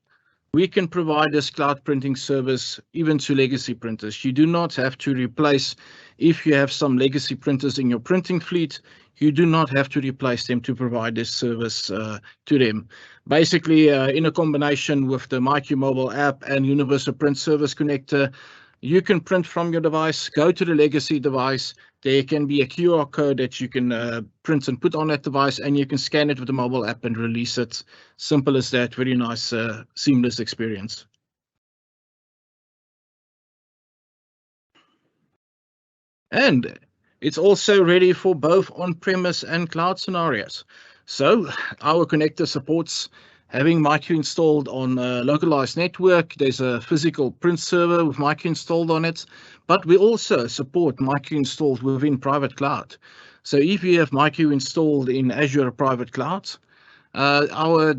we can provide this cloud printing service even to legacy printers. You do not have to replace, if you have some legacy printers in your printing fleet, you do not have to replace them to provide this service to them. Basically, in a combination with the MyQ mobile app and Universal Print Service connector, you can print from your device, go to the legacy device. There can be a QR code that you can print and put on that device, and you can scan it with the mobile app and release it. Simple as that. Very nice, seamless experience. And it's also ready for both on-premise and cloud scenarios. So our connector supports having MyQ installed on a localized network. There's a physical print server with MyQ installed on it, but we also support MyQ installed within private cloud. So if you have MyQ installed in Azure private cloud, our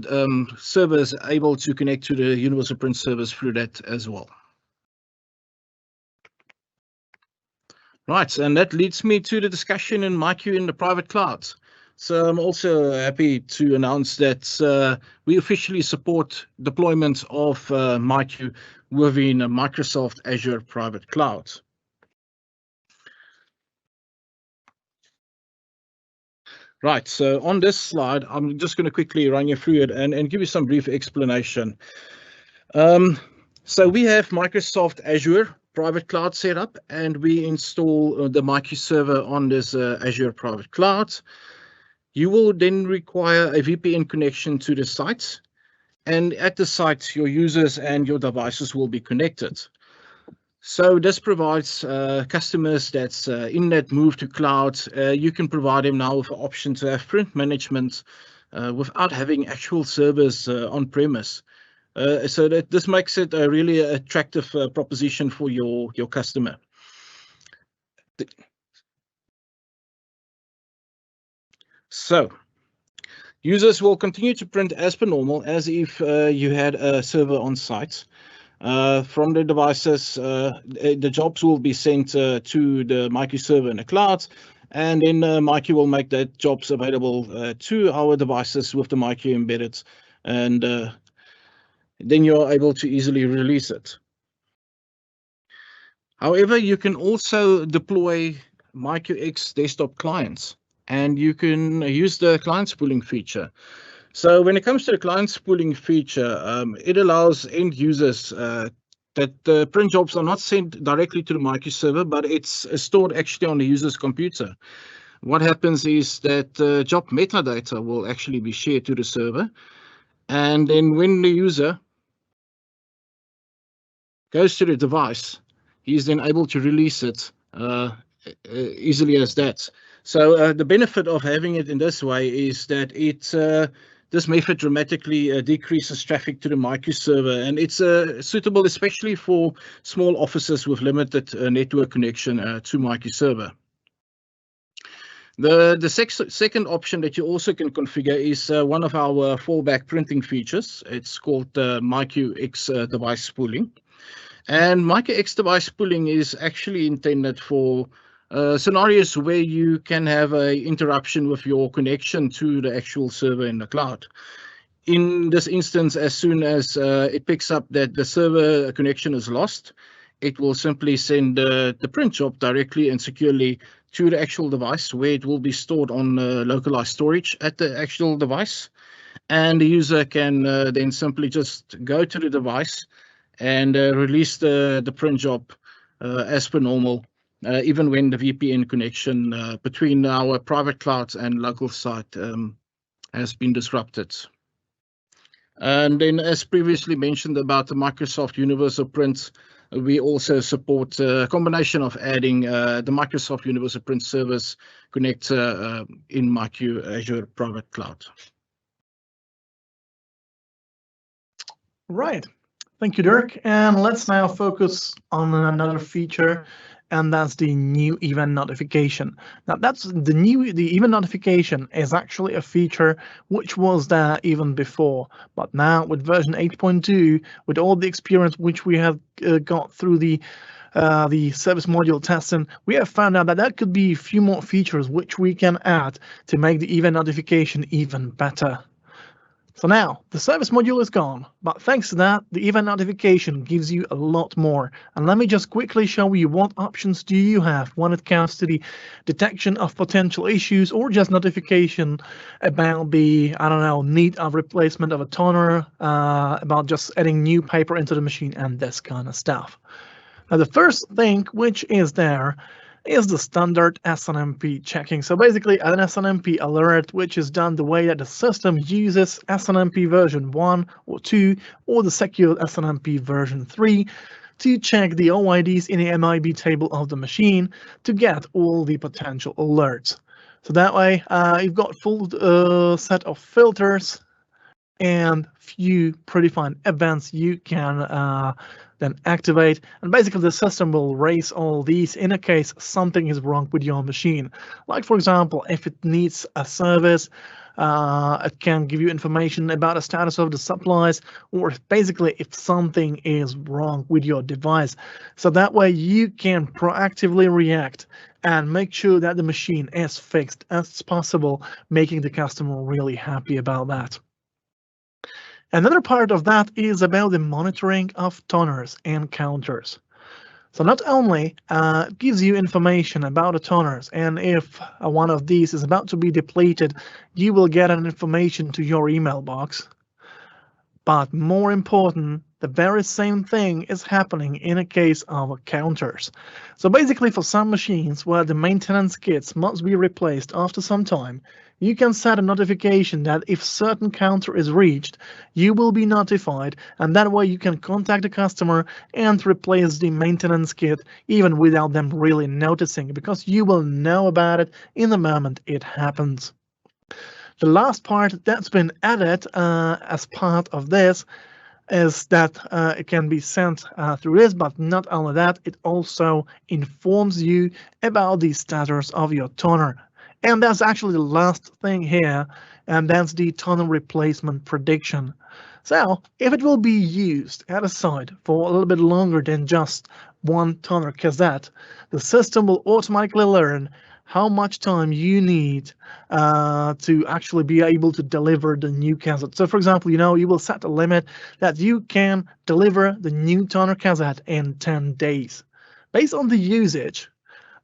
server is able to connect to the Universal Print service through that as well. Right, and that leads me to the discussion in MyQ in the private clouds. So I'm also happy to announce that we officially support deployment of MyQ within Microsoft Azure Private Cloud. Right, so on this slide, I'm just going to quickly run you through it and give you some brief explanation. So we have Microsoft Azure Private Cloud set up, and we install the MyQ server on this Azure Private Cloud. You will then require a VPN connection to the site, and at the site, your users and your devices will be connected. So this provides customers that's in that move to cloud, you can provide them now with the option to have print management without having actual servers on premise. So that this makes it a really attractive proposition for your customer. So users will continue to print as per normal, as if you had a server on site. From the devices, the jobs will be sent to the MyQ server in the cloud, and then MyQ will make that jobs available to our devices with the MyQ embedded, and then you're able to easily release it. However, you can also deploy MyQ X Desktop Clients, and you can use the client spooling feature. So when it comes to the client spooling feature, it allows end users that the print jobs are not sent directly to the MyQ server, but it's stored actually on the user's computer. What happens is that job metadata will actually be shared to the server, and then when the user goes to the device, he's then able to release it easily as that. So the benefit of having it in this way is that this method dramatically decreases traffic to the MyQ server, and it's suitable especially for small offices with limited network connection to MyQ server. The second option that you also can configure is one of our fallback printing features. It's called MyQ X device spooling. And MyQ X device spooling is actually intended for scenarios where you can have an interruption with your connection to the actual server in the cloud. In this instance, as soon as it picks up that the server connection is lost, it will simply send the print job directly and securely to the actual device, where it will be stored on localized storage at the actual device. And the user can then simply just go to the device and release the print job as per normal, even when the VPN connection between our private clouds and local site has been disrupted. And then, as previously mentioned about the Microsoft Universal Print, we also support a combination of adding the Microsoft Universal Print Service connector in MyQ Azure Private Cloud. Right. Thank you, Dirk. And let's now focus on another feature, and that's the new event notification. Now, the event notification is actually a feature which was there even before, but now with version 8.2, with all the experience which we have got through the service module testing, we have found out that there could be a few more features which we can add to make the event notification even better. So now the service module is gone, but thanks to that, the event notification gives you a lot more. And let me just quickly show you what options do you have when it comes to the detection of potential issues or just notification about the, need of replacement of a toner, about just adding new paper into the machine and this kind of stuff. Now, the first thing which is there is the standard SNMP checking. So basically an SNMP alert, which is done the way that the system uses SNMP version 1 or 2 or the secured SNMP version 3 to check the OIDs in the MIB table of the machine to get all the potential alerts. So that way you've got full set of filters and few predefined events you can then activate, and basically the system will raise all these in a case something is wrong with your machine. Like, for example, if it needs a service, it can give you information about the status of the supplies, or basically if something is wrong with your device. So that way you can proactively react and make sure that the machine is fixed as possible, making the customer really happy about that. Another part of that is about the monitoring of toners and counters. So not only it gives you information about the toners, and if one of these is about to be depleted, you will get an information to your email box. But more important, the very same thing is happening in a case of counters. So basically, for some machines where the maintenance kits must be replaced after some time, you can set a notification that if certain counter is reached, you will be notified, and that way you can contact the customer and replace the maintenance kit even without them really noticing, because you will know about it in the moment it happens. The last part that's been added as part of this is that it can be sent through this, but not only that, it also informs you about the status of your toner. And that's actually the last thing here, and that's the toner replacement prediction. So if it will be used at a site for a little bit longer than just one toner cassette, the system will automatically learn how much time you need to actually be able to deliver the new cassette. So for example, you will set a limit that you can deliver the new toner cassette in 10 days. Based on the usage,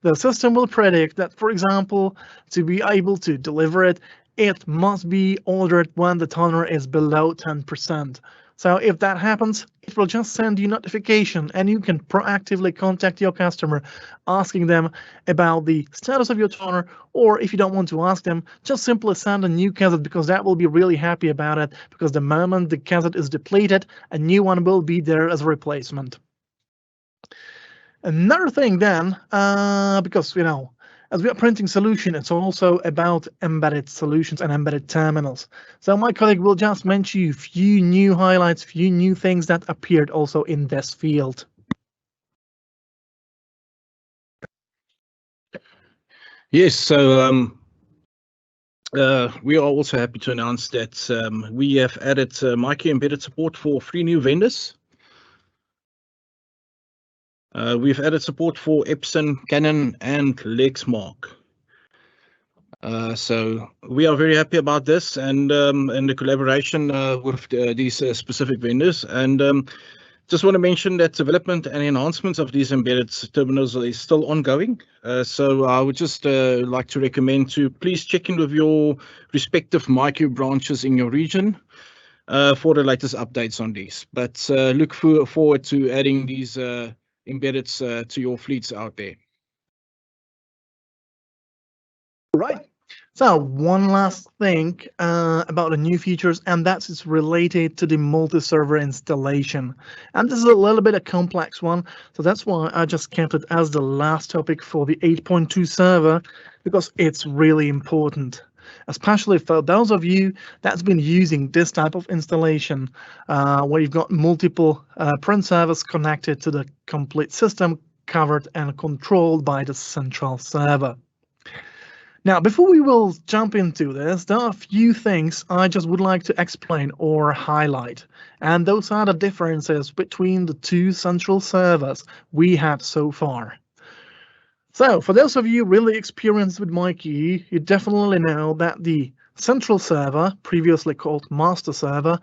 the system will predict that, for example, to be able to deliver it, it must be ordered when the toner is below 10%. So if that happens, it will just send you notification, and you can proactively contact your customer, asking them about the status of your toner, or if you don't want to ask them, just simply send a new cassette, because that will be really happy about it, because the moment the cassette is depleted, a new one will be there as a replacement. Another thing then, because as we are printing solution, it's also about embedded solutions and embedded terminals. So my colleague will just mention a few new highlights, few new things that appeared also in this field. Yes, so we are also happy to announce that we have added MyQ embedded support for 3 new vendors. We've added support for Epson, Canon, and Lexmark. So we are very happy about this and the collaboration with these specific vendors. And just want to mention that development and enhancements of these embedded terminals is still ongoing. So I would just like to recommend to please check in with your respective MyQ branches in your region for the latest updates on these. But look forward to adding these embeddeds to your fleets out there. Right. So one last thing about the new features, and that's related to the MultiServer installation. And this is a little bit a complex one, so that's why I just kept it as the last topic for the 8.2 server, because it's really important, especially for those of you that's been using this type of installation, where you've got multiple print servers connected to the complete system, covered and controlled by the central server. Now, before we will jump into this, there are a few things I just would like to explain or highlight, and those are the differences between the 2 central servers we had so far. So for those of you really experienced with MyQ, you definitely know that the central server, previously called master server,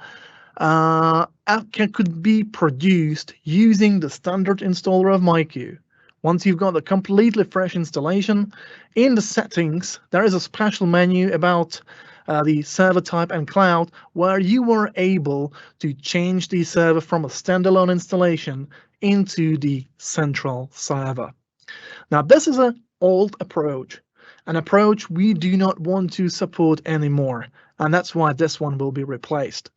could be produced using the standard installer of MyQ. Once you've got a completely fresh installation, in the settings, there is a special menu about the server type and cloud, where you were able to change the server from a standalone installation into the central server. Now, this is an old approach, an approach we do not want to support anymore, and that's why this one will be replaced.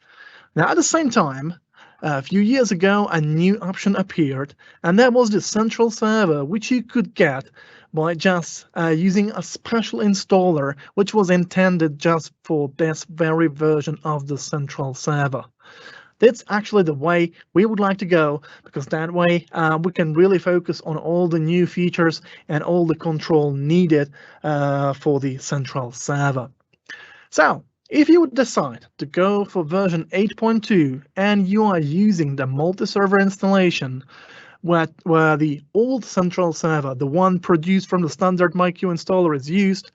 Now, at the same time, a few years ago, a new option appeared, and that was the central server, which you could get by just using a special installer, which was intended just for this very version of the central server. That's actually the way we would like to go, because that way we can really focus on all the new features and all the control needed for the central server. So if you would decide to go for version 8.2 and you are using the MultiServer installation, where the old central server, the one produced from the standard MyQ installer, is used,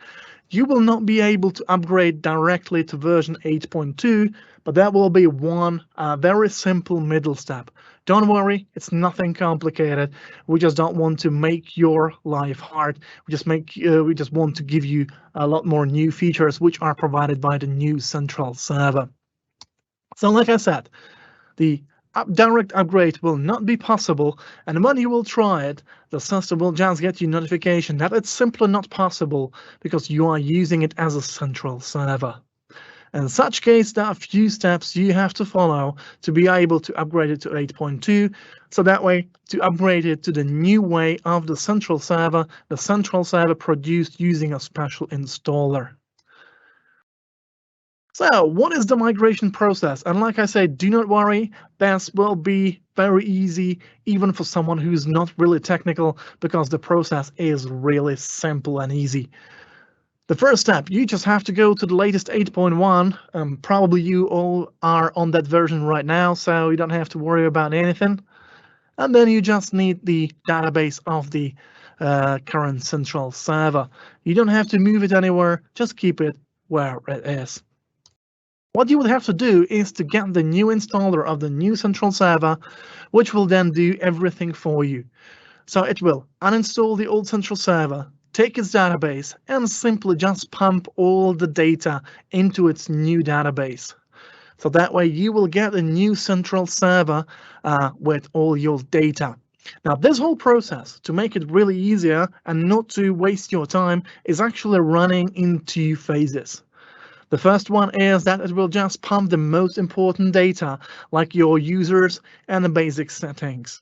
you will not be able to upgrade directly to version 8.2, but that will be one very simple middle step. Don't worry, it's nothing complicated. We just don't want to make your life hard. We just want to give you a lot more new features which are provided by the new central server. So like I said, the direct upgrade will not be possible, and when you will try it, the system will just get you notification that it's simply not possible because you are using it as a central server. In such case, there are a few steps you have to follow to be able to upgrade it to 8.2. So that way, to upgrade it to the new way of the central server produced using a special installer. So what is the migration process? And like I said, do not worry, this will be very easy, even for someone who's not really technical, because the process is really simple and easy. The first step, you just have to go to the latest 8.1. Probably you all are on that version right now, so you don't have to worry about anything. And then you just need the database of the current central server. You don't have to move it anywhere, just keep it where it is. What you would have to do is to get the new installer of the new central server, which will then do everything for you. So it will uninstall the old central server, take its database, and simply just pump all the data into its new database. So that way you will get a new central server with all your data. Now, this whole process, to make it really easier and not to waste your time, is actually running in 2 phases. The first one is that it will just pump the most important data, like your users and the basic settings.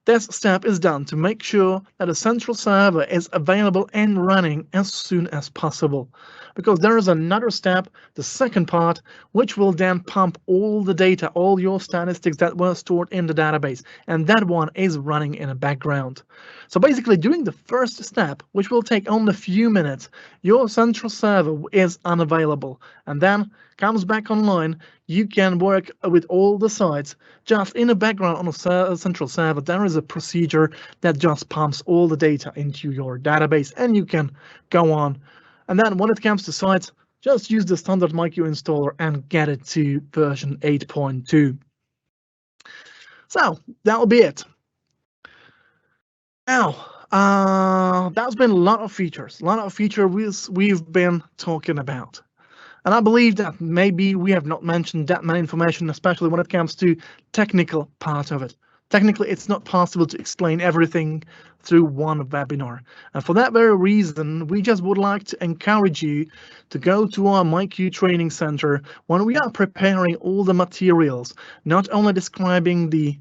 This step is done to make sure that a central server is available and running as soon as possible. Because there is another step, the second part, which will then pump all the data, all your statistics that were stored in the database, and that one is running in the background. So basically, doing the first step, which will take only a few minutes, your central server is unavailable, and then comes back online. You can work with all the sites. Just in the background on a central server, there is a procedure that just pumps all the data into your database, and you can go on. And then when it comes to sites, just use the standard MyQ installer and get it to version 8.2. So that'll be it. Now, that's been a lot of features we've been talking about. And I believe that maybe we have not mentioned that many information, especially when it comes to technical part of it. Technically, it's not possible to explain everything through one webinar. And for that very reason, we just would like to encourage you to go to our MyQ training center when we are preparing all the materials, not only describing the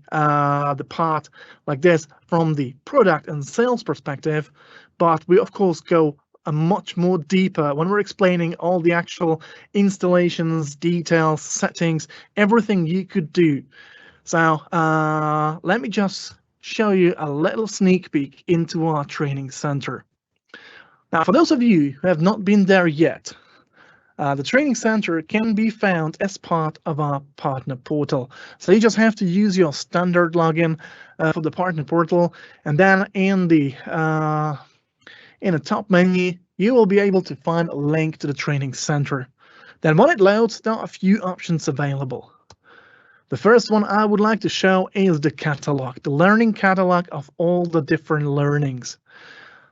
part like this from the product and sales perspective, but we of course go a much more deeper when we're explaining all the actual installations, details, settings, everything you could do. So let me just show you a little sneak peek into our training center. Now, for those of you who have not been there yet, the training center can be found as part of our partner portal. So you just have to use your standard login for the partner portal, and then in the top menu, you will be able to find a link to the training center. Then when it loads, there are a few options available. The first one I would like to show is the catalog, the learning catalog of all the different learnings.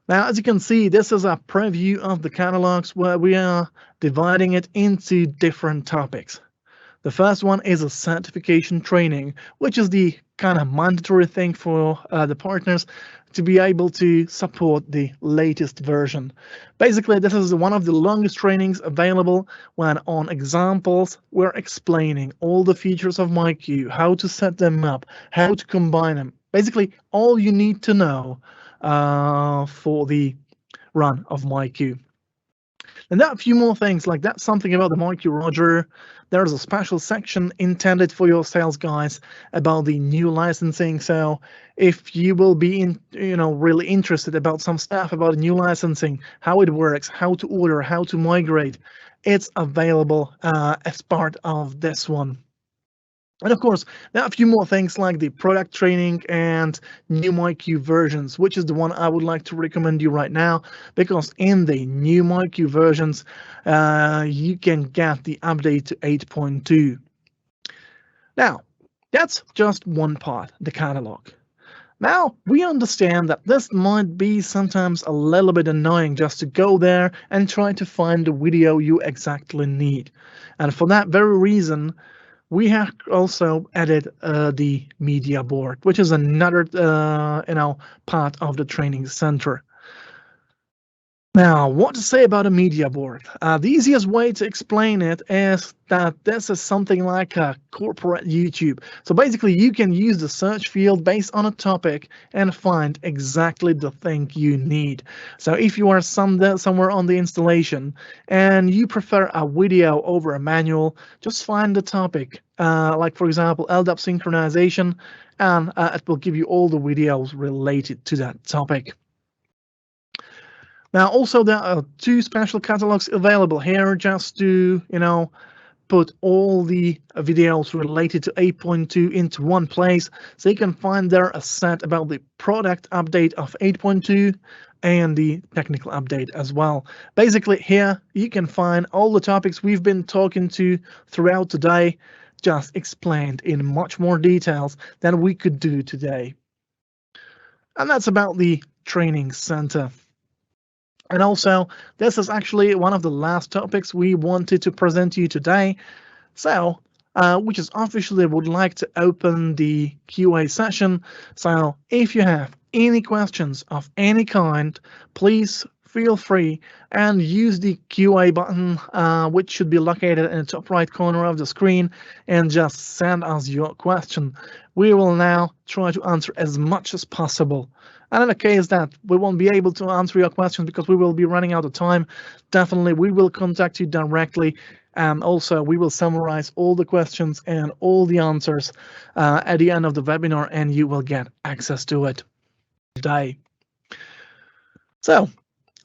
Now, as you can see, this is a preview of the catalogs where we are dividing it into different topics. The first one is a certification training, which is the kind of mandatory thing for the partners to be able to support the latest version. Basically, this is one of the longest trainings available when on examples, we're explaining all the features of MyQ, how to set them up, how to combine them. Basically, all you need to know for the run of MyQ. And there are a few more things like that, something about the MyQ Roger. There's a special section intended for your sales guys about the new licensing. So if you will be really interested about some stuff about new licensing, how it works, how to order, how to migrate, it's available as part of this one. And of course, there are a few more things like the product training and new MyQ versions, which is the one I would like to recommend you right now, because in the new MyQ versions, you can get the update to 8.2. Now, that's just one part, the catalog. Now, we understand that this might be sometimes a little bit annoying just to go there and try to find the video you exactly need. And for that very reason, we have also added the media board, which is another part of the training center. Now, what to say about a media board? The easiest way to explain it is that this is something like a corporate YouTube. So basically, you can use the search field based on a topic and find exactly the thing you need. So if you are somewhere on the installation and you prefer a video over a manual, just find the topic. Like for example, LDAP synchronization, and it will give you all the videos related to that topic. Now, also there are 2 special catalogs available here just to, put all the videos related to 8.2 into one place. So you can find there a set about the product update of 8.2 and the technical update as well. Basically here you can find all the topics we've been talking to throughout today, just explained in much more details than we could do today. And that's about the training center. And also, this is actually one of the last topics we wanted to present to you today. So, we just officially would like to open the QA session. So, if you have any questions of any kind, please feel free and use the QA button, which should be located in the top right corner of the screen, and just send us your question. We will now try to answer as much as possible. And in the case that we won't be able to answer your questions because we will be running out of time, definitely we will contact you directly. And also we will summarize all the questions and all the answers at the end of the webinar, and you will get access to it today. So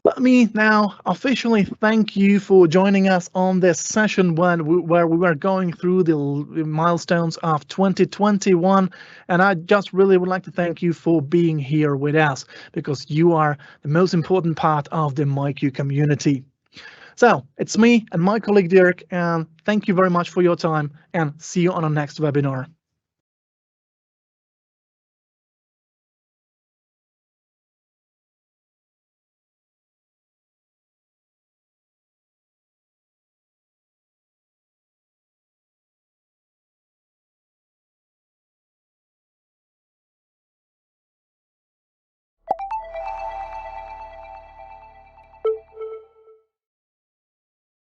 let me now officially thank you for joining us on this session where we were going through the milestones of 2021. And I just really would like to thank you for being here with us, because you are the most important part of the MyQ community. So it's me and my colleague Dirk, and thank you very much for your time, and see you on our next webinar.